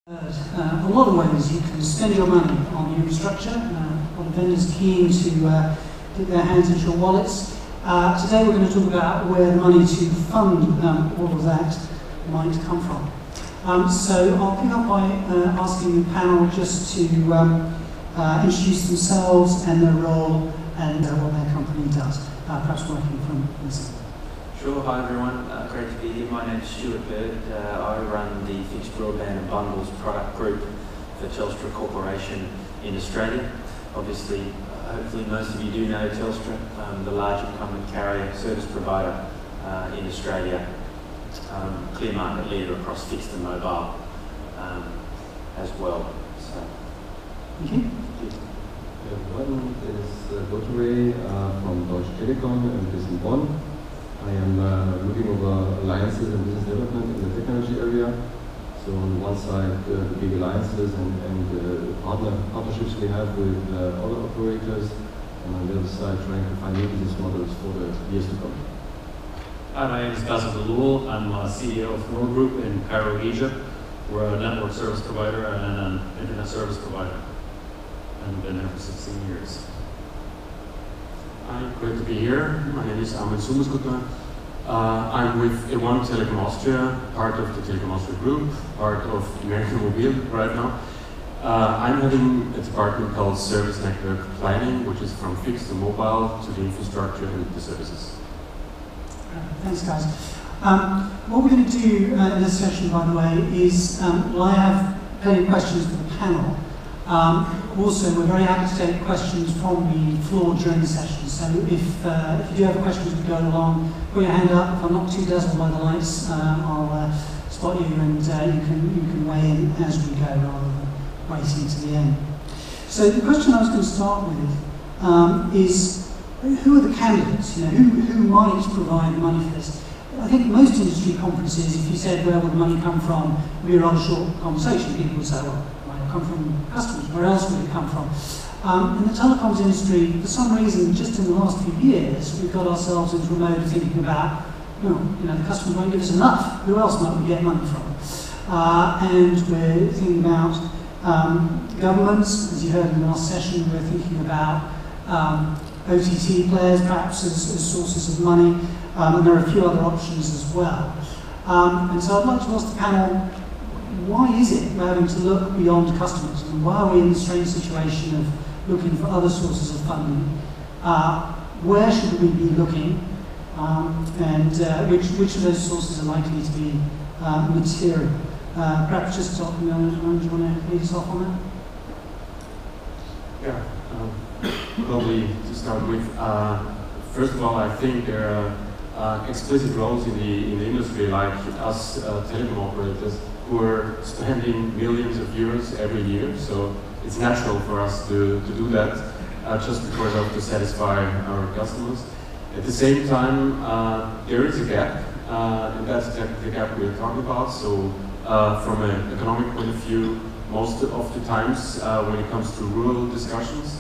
A lot of ways you can spend your money on your infrastructure. A lot of vendors keen to get their hands into your wallets. Today we're going to talk about where the money to fund all of that might come from. So I'll pick up by asking the panel just to introduce themselves and their role and what their company does, perhaps working from this. Sure, hi everyone, great to be here. My name is Stuart Bird. I run the fixed broadband and bundles product group for Telstra Corporation in Australia. Obviously, hopefully most of you do know Telstra, the large incumbent carrier service provider in Australia, clear market leader across fixed and mobile as well. So, thank you. Everyone, this is Dr. from Deutsche Telekom and based in Bonn. I am looking over alliances and business development in the technology area. So on the one side, the big alliances and partnerships we have with other operators, and on the other side, trying to find new business models for the years to come. Hi, my name is Basel Dalloul. I'm CEO of NOOR Group in Cairo, Egypt. We're a network service provider and an internet service provider, and we've been there for 16 years. Hi, great to be here. My name is Ahmed Sumuskutna. I'm with A1 Telekom Austria, part of the Telekom Austria group, part of American Mobile right now. I'm heading a department called Service Network Planning, which is from fixed to mobile to the infrastructure and the services. Thanks, guys. What we're going to do in this session, by the way, is well, I have plenty of questions for the panel. Also, we're very happy to take questions from the floor during the session. So if you do have questions as we go along, put your hand up. If I'm not too dazzled by the lights, I'll spot you and you can weigh in as we go rather than waiting to the end. So the question I was going to start with is, who are the candidates? You know, who might provide the money for this? I think most industry conferences, if you said where would the money come from, it would be a rather short conversation. People would say, well, come from customers, where else would it come from? In the telecoms industry, for some reason, just in the last few years, we've got ourselves into a mode of thinking about, you know, the customers won't give us enough, who else might we get money from? And we're thinking about governments, as you heard in the last session, we're thinking about OTT players, perhaps as sources of money, and there are a few other options as well. And so I'd like to ask the panel, why is it we're having to look beyond customers? And why are we in the strange situation of looking for other sources of funding? Where should we be looking? And which of those sources are likely to be material? Perhaps just Dr. Milner, do you want to lead us off on that? Yeah, probably to start with, first of all, I think there are explicit roles in the industry, like us telecom operators, who are spending millions of euros every year, so it's natural for us to do that just because of to satisfy our customers. At the same time, there is a gap, and that's the gap we're talking about. So from an economic point of view, most of the times when it comes to rural discussions,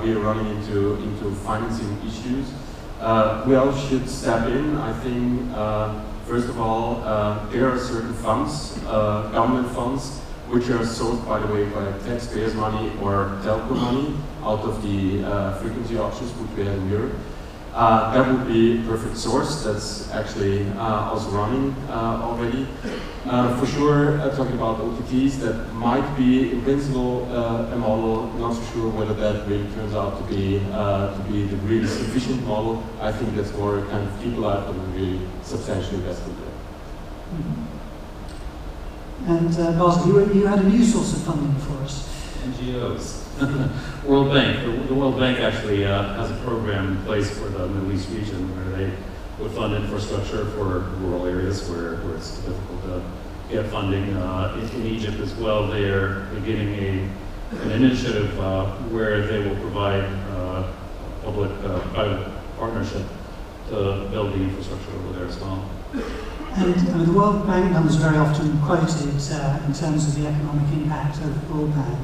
we are running into financing issues. We all should step in, I think. First of all, there are certain funds, government funds, which are sourced, by the way, by taxpayers' money or telco money out of the frequency auctions which we have in Europe. That would be a perfect source. That's actually also running already. For sure, talking about OTTs, that might be in principle a model. Not so sure whether that really turns out to be the really sufficient model. I think that's more a kind of people out of a really substantial investment there. Mm-hmm. And Basel, you had a new source of funding for us. NGOs. World Bank. The World Bank actually has a program in place for the Middle East region where they would fund infrastructure for rural areas where it's difficult to get funding. In Egypt as well, they are beginning an initiative where they will provide public-private partnership to build the infrastructure over there as well. And the World Bank numbers are very often quoted in terms of the economic impact of broadband.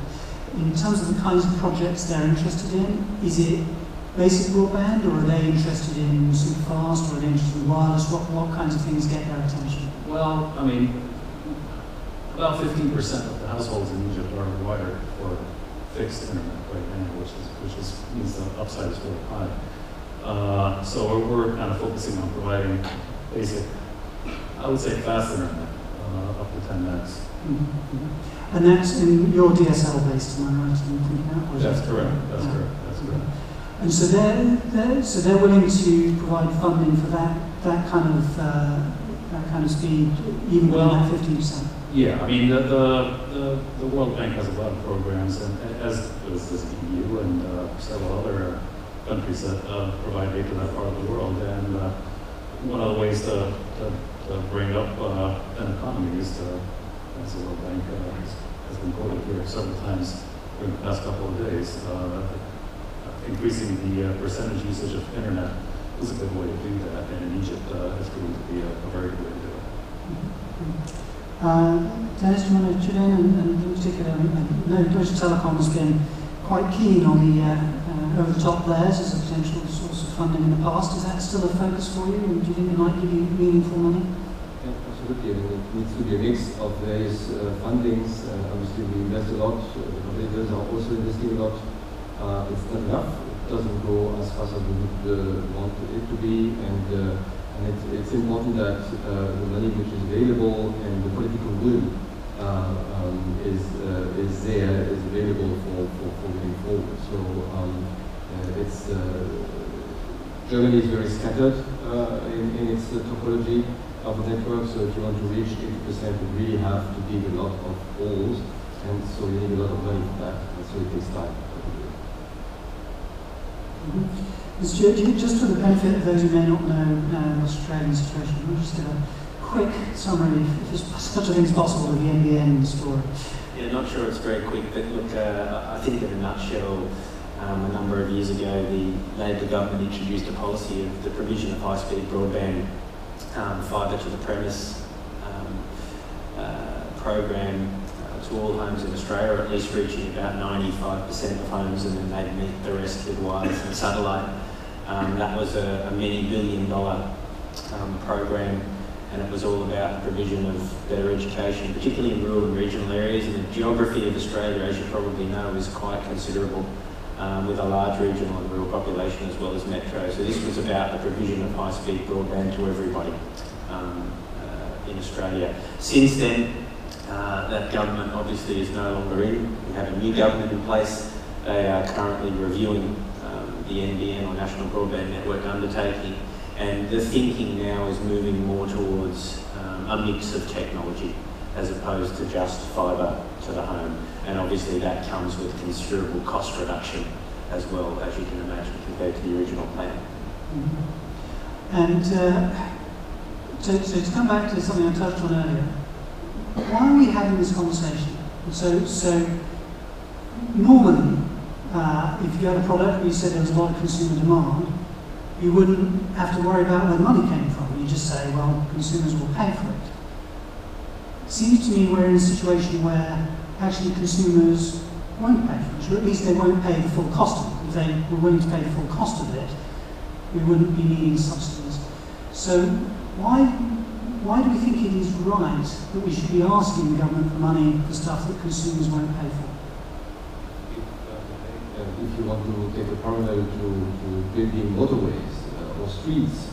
In terms of the kinds of projects they're interested in, is it basic broadband, or are they interested in super fast, or are they interested in wireless? What kinds of things get their attention? Well, I mean, about 15% of the households in Egypt are wired for fixed internet right now, which means the upside is really high. So we're kind of focusing on providing basic, I would say, fast internet, up to 10 megs. Mm-hmm. And that's in your DSL based, am I right in thinking that? That's correct. That's correct. That's correct. And so they're willing to provide funding for that kind of speed, even with that 15%. Yeah, I mean the World Bank has a lot of programs, and as does the EU and several other countries that provide aid to that part of the world. And one of the ways to bring up an economy is to, as the World Bank has been quoted here several times during the past couple of days, increasing the percentage usage of internet is a good way to do that, and in Egypt it's proven to be a very good way to do it. Dennis, do you want to chip in? And in particular, I know Deutsche Telekom has been quite keen on the over-the-top layers as a potential source of funding in the past. Is that still a focus for you, and do you think it might give you meaningful money? Yeah, absolutely. I mean, it needs to be a mix of various fundings. Obviously, we invest a lot. The competitors are also investing a lot. It's not enough. It doesn't go as fast as we would want it to be, and it's important that the money which is available and the political will is there, is available for moving forward. So Germany is very scattered in its topology of the network. So if you want to reach 80%, you really have to dig a lot of holes, and so you need a lot of money for that. And so it takes time. Stuart, just for the benefit of those who may not know the Australian situation, we'll just give a quick summary, if such a thing is possible, of the NBN story. Yeah, not sure it's very quick, but look, I think in a nutshell, a number of years ago, the Labour government introduced a policy of the provision of high-speed broadband fibre to the premise program to all homes in Australia, or at least reaching about 95% of homes, and then they'd meet the rest with wireless and satellite. That was a many billion-dollar program, and it was all about the provision of better education, particularly in rural and regional areas. And the geography of Australia, as you probably know, is quite considerable, with a large regional and rural population as well as metro. So this was about the provision of high-speed broadband to everybody in Australia. Since then, that government obviously is no longer in. We have a new government in place. They are currently reviewing the NBN, or National Broadband Network undertaking, and the thinking now is moving more towards a mix of technology as opposed to just fibre to the home. And obviously that comes with considerable cost reduction as well, as you can imagine, compared to the original plan. Mm-hmm. And so to come back to something I touched on earlier, why are we having this conversation? So normally, if you had a product and you said there was a lot of consumer demand, you wouldn't have to worry about where the money came from. You just say, well, consumers will pay for it. It seems to me we're in a situation where actually consumers won't pay for it, or at least they won't pay the full cost of it. If they were willing to pay the full cost of it, we wouldn't be needing subsidies. So why do we think it is right that we should be asking the government for money for stuff that consumers won't pay for? If you want to take a parallel to building motorways or streets,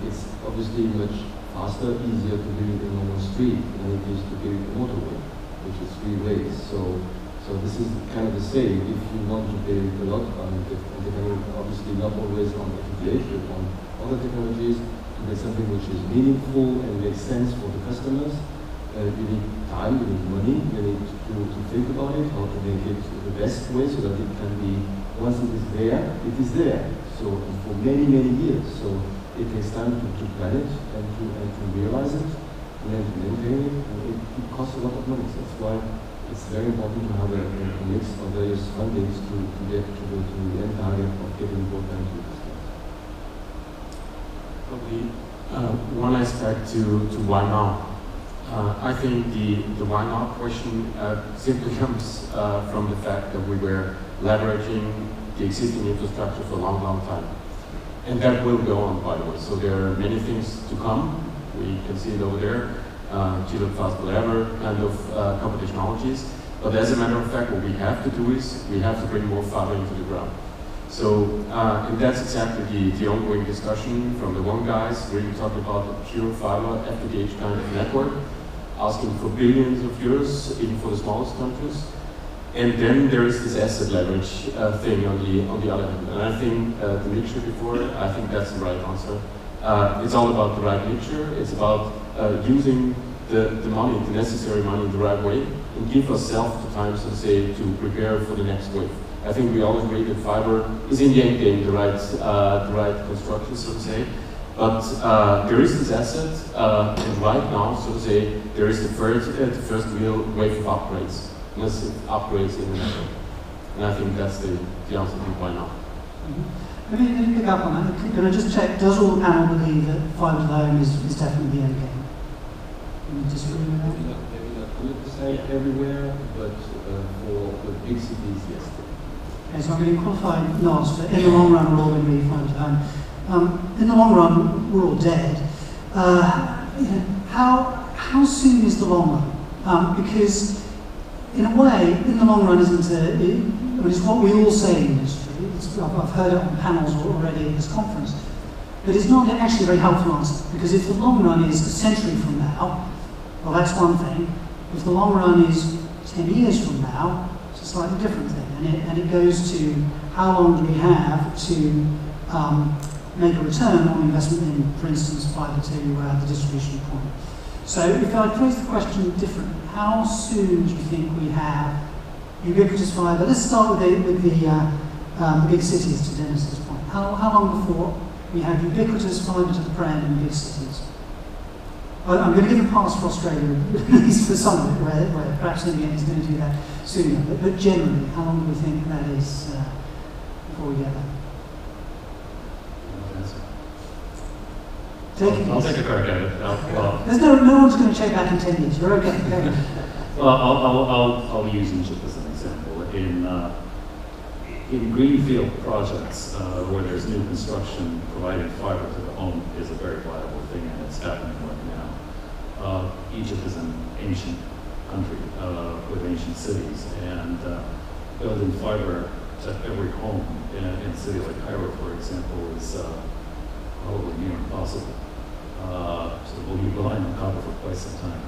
it's obviously much faster, easier to build a normal street than it is to build a motorway, which is 3 ways. So this is kind of the same. If you want to build a lot on depending obviously not always on FTTH, but on other technologies, to build something which is meaningful and makes sense for the customers, you need time, you need money, you need to think about it, how to make it the best way so that it can be, once it is there, it is there. So for many, many years. So it takes time to plan it and to realize it and then to maintain it. And it costs a lot of money. So that's why it's very important to have a mix of various fundings to get to the end target of getting broadband to the customers. Probably one aspect to why now. I think the why now question simply comes from the fact that we were leveraging the existing infrastructure for a long, long time. And that will go on, by the way. So there are many things to come. We can see it over there. G.fast whatever kind of copper technologies. But as a matter of fact, what we have to do is we have to bring more fiber into the ground. So, and that's exactly the ongoing discussion from the one guys, really talking about a pure fiber FTTH kind of network, asking for billions of euros, even for the smallest countries. And then there is this asset leverage thing on the other hand. And I think the mixture before, I think that's the right answer. It's all about the right mixture. It's about using the money, the necessary money in the right way, and give ourselves the time, so to say, to prepare for the next wave. I think we all agree that fiber is in the end game the right construction, so to say. But there is this asset, and right now, so to say, there is the first real wave of upgrades, massive upgrades in the network. And I think that's the answer to why now. Let me pick up on that. Can I just check, does all the panel believe that fiber to the home is definitely the end game? Can you disagree with that? Maybe not 100% everywhere, but for the big cities, yes. Okay, so I'm going to qualify nods, but in the long run, we're all going to be fiber to the home. In the long run, we're all dead. How soon is the long run? Because, in a way, in the long run, isn't it? I mean, it's what we all say in the industry. I've heard it on panels already at this conference. But it's not actually a very helpful answer, because if the long run is a century from now, well, that's one thing. If the long run is 10 years from now, it's a slightly different thing. And it goes to how long do we have to make a return on investment in, for instance, fiber to the distribution point. So if I phrase the question differently, how soon do you think we have ubiquitous fiber? Let's start with the big cities, to Dennis's point. How long before we have ubiquitous fiber to the prem in big cities? I'm going to give a pass for Australia, at least for some of it, where perhaps India is going to do that sooner. But generally, how long do we think that is before we get there? I'll take a crack at it. There's no one's going to check back in 10 years. You're okay. Well, I'll use Egypt as an example. In greenfield projects where there's new construction, providing fiber to the home is a very viable thing, and it's happening right now. Egypt is an ancient country with ancient cities, and building fiber to every home in a city like Cairo, for example, is probably near impossible. So we'll be relying on copper for quite some time.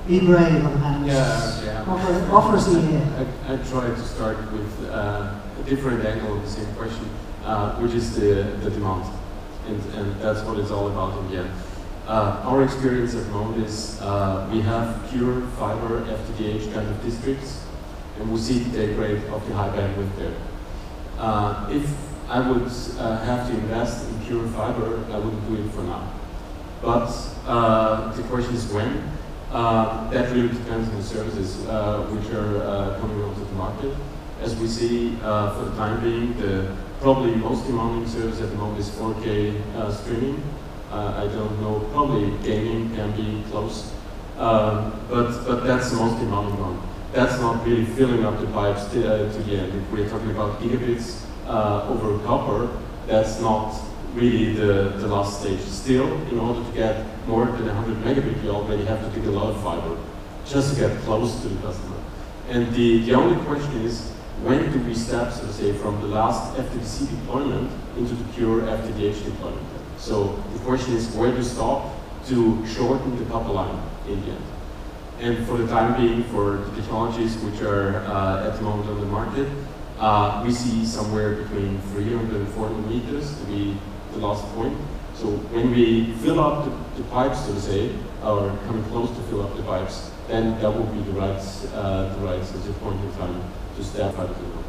Be brave on the panels. Yeah. Offer us a year. I try to start with a different angle of the same question, which is the demand. And that's what it's all about in the end. Our experience at the moment is we have pure fiber FTTH kind of districts, and we see the take rate of the high bandwidth there. If I would have to invest in pure fiber, I wouldn't do it for now. But the question is when. That really depends on the services which are coming onto the market. As we see, for the time being, the probably most demanding service at the moment is 4K streaming. I don't know, probably gaming can be close, but that's the most demanding one. That's not really filling up the pipes to the end. If we're talking about gigabits over copper, that's not really the last stage. Still, in order to get more than 100 megabit, you already have to dig a lot of fiber just to get close to the customer. And the only question is, when do we step, so to say, from the last FTTC deployment into the pure FTTH deployment? So the question is, where to stop to shorten the copper line in the end? And for the time being, for the technologies which are at the moment on the market, we see somewhere between 300 and 400 meters to be the last point. So when we fill up the pipes, so to say, or come close to fill up the pipes, then that will be the right point in time to step out of the room.